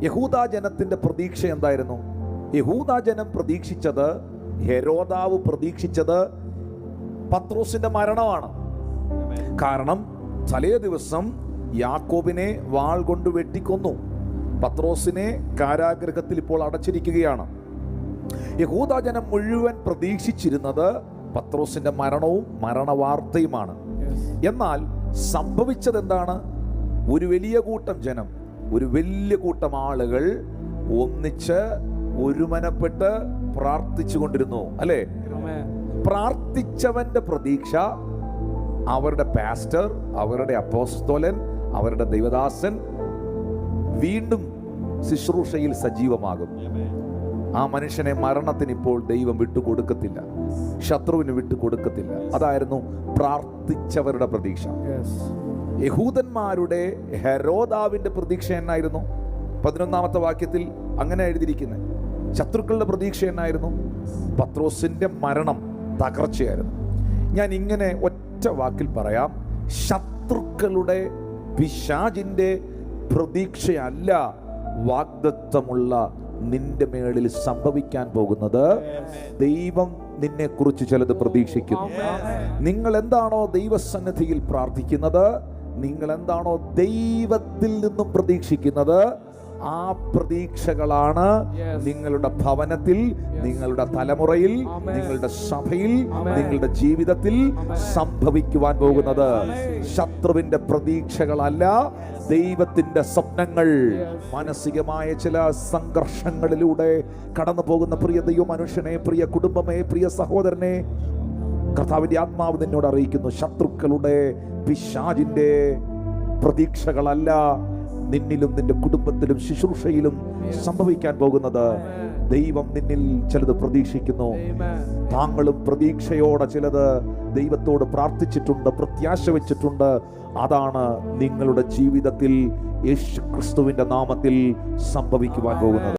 യഹൂദാ ജനത്തിന്റെ പ്രതീക്ഷ എന്തായിരുന്നു? യഹൂദാ ജനം പ്രതീക്ഷിച്ചത്, ഹെരോദാവ് പ്രതീക്ഷിച്ചത് പത്രോസിന്റെ മരണമാണ്. കാരണം തലേ ദിവസം യാക്കോബിനെ വാൾ കൊണ്ട് വെട്ടിക്കൊന്നു. പത്രോസിനെ കാരാഗൃഹത്തിൽ ഇപ്പോൾ അടച്ചിരിക്കുകയാണ്. യഹൂദാ ജനം മുഴുവൻ പ്രതീക്ഷിച്ചിരുന്നത് പത്രോസിന്റെ മരണവും മരണവാർത്തയുമാണ്. എന്നാൽ സംഭവിച്ചത് എന്താണ്? ഒരു വലിയ കൂട്ടം ജനം, ഒരു വലിയ കൂട്ടം ആളുകൾ ഒന്നിച്ച് ഒരുമനപ്പെട്ട് പ്രാർത്ഥിച്ചു കൊണ്ടിരുന്നു, അല്ലേ? പ്രാർത്ഥിച്ചവന്റെ പ്രതീക്ഷ അവരുടെ പാസ്റ്റർ, അവരുടെ അപ്പോസ്തലൻ, അവരുടെ ദൈവദാസൻ വീണ്ടും ശുശ്രൂഷയിൽ സജീവമാകും. ആ മനുഷ്യനെ മരണത്തിന് ഇപ്പോൾ ദൈവം വിട്ടുകൊടുക്കത്തില്ല, ശത്രുവിന് വിട്ടുകൊടുക്കത്തില്ല. അതായിരുന്നു പ്രാർത്ഥിച്ചവരുടെ പ്രതീക്ഷ. യഹൂദന്മാരുടെ ഹെരോദാവിന്റെ പ്രതീക്ഷ എന്നായിരുന്നു? 11-ാമത്തെ വാക്യത്തിൽ അങ്ങനെ എഴുതിയിരിക്കുന്നത്. ശത്രുക്കളുടെ പ്രതീക്ഷ എന്നായിരുന്നു? പത്രോസിന്റെ മരണം, തകർച്ചയായിരുന്നു. ഞാൻ ഇങ്ങനെ ഒറ്റ വാക്കിൽ പറയാം, ശത്രുക്കളുടെ പിശാചിന്റെ പ്രതീക്ഷയല്ല വാഗ്ദത്തമുള്ള നിന്റെ മേളിൽ സംഭവിക്കാൻ പോകുന്നത്. ദൈവം നിന്നെ കുറിച്ച് ചിലത് പ്രതീക്ഷിക്കുന്നു. നിങ്ങൾ എന്താണോ ദൈവസന്നിധിയിൽ പ്രാർത്ഥിക്കുന്നത്, നിങ്ങൾ എന്താണോ ദൈവത്തിൽ നിന്നും പ്രതീക്ഷിക്കുന്നത്, ആ പ്രതീക്ഷകളാണ് നിങ്ങളുടെ ഭവനത്തിൽ, നിങ്ങളുടെ തലമുറയിൽ, നിങ്ങളുടെ സഭയിൽ, നിങ്ങളുടെ ജീവിതത്തിൽ സംഭവിക്കുവാൻ പോകുന്നത്. ശത്രുവിന്റെ പ്രതീക്ഷകളല്ല, ദൈവത്തിന്റെ സ്വപ്നങ്ങൾ. മാനസികമായ ചില സംഘർഷങ്ങളിലൂടെ കടന്നു പോകുന്ന പ്രിയ ദൈവ മനുഷ്യനെ, പ്രിയ കുടുംബമേ, പ്രിയ സഹോദരനെ, കർത്താവിന്റെ ആത്മാവ് നിന്നോട് അറിയിക്കുന്നു, ശത്രുക്കളുടെ പിശാചിന്റെ പ്രതീക്ഷകളല്ല നിന്നിലും നിന്റെ കുടുംബത്തിലും ശുശ്രൂഷയിലും സംഭവിക്കാൻ പോകുന്നത്. ദൈവം നിന്നിൽ ചിലത് പ്രതീക്ഷിക്കുന്നു. താങ്കളും പ്രതീക്ഷയോടെ ചിലത് ദൈവത്തോട് പ്രാർത്ഥിച്ചിട്ടുണ്ട്, പ്രത്യാശ വെച്ചിട്ടുണ്ട്. അതാണ് നിങ്ങളുടെ ജീവിതത്തിൽ യേശുക്രിസ്തുവിന്റെ നാമത്തിൽ സംഭവിക്കുവാൻ പോകുന്നത്.